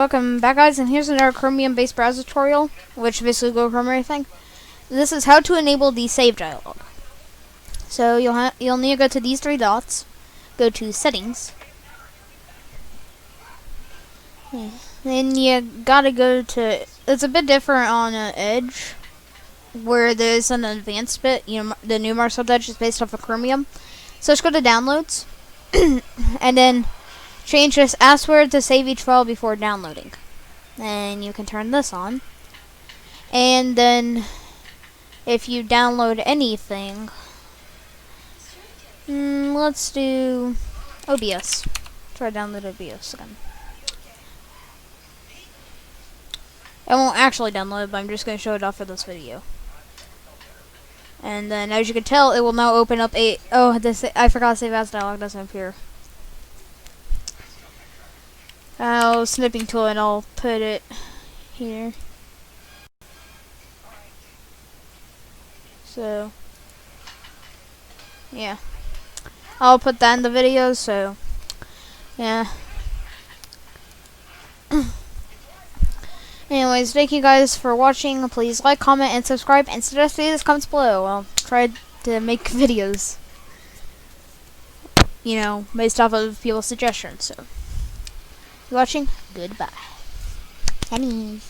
Welcome back, guys, and here's another Chromium based browser tutorial, which basically Google Chrome or anything. This is how to enable the save dialog. So you'll need to go to these three dots, go to settings, then you gotta go to, it's a bit different on Edge, where there's an advanced bit, the new Microsoft Edge is based off of Chromium. So just go to downloads, and then change this password to save each file before downloading. And you can turn this on. And then if you download anything, let's do OBS. Try to download OBS again. I won't actually download it, but I'm just going to show it off for this video. And then, as you can tell, it will now open up a... Oh, I forgot save as dialog doesn't appear. Snipping tool, and I'll put it here. So, yeah. I'll put that in the video, so, yeah. Anyways, thank you guys for watching. Please like, comment, and subscribe, and suggest videos comments below. I'll try to make videos, based off of people's suggestions, so. Watching. Goodbye. Pennies.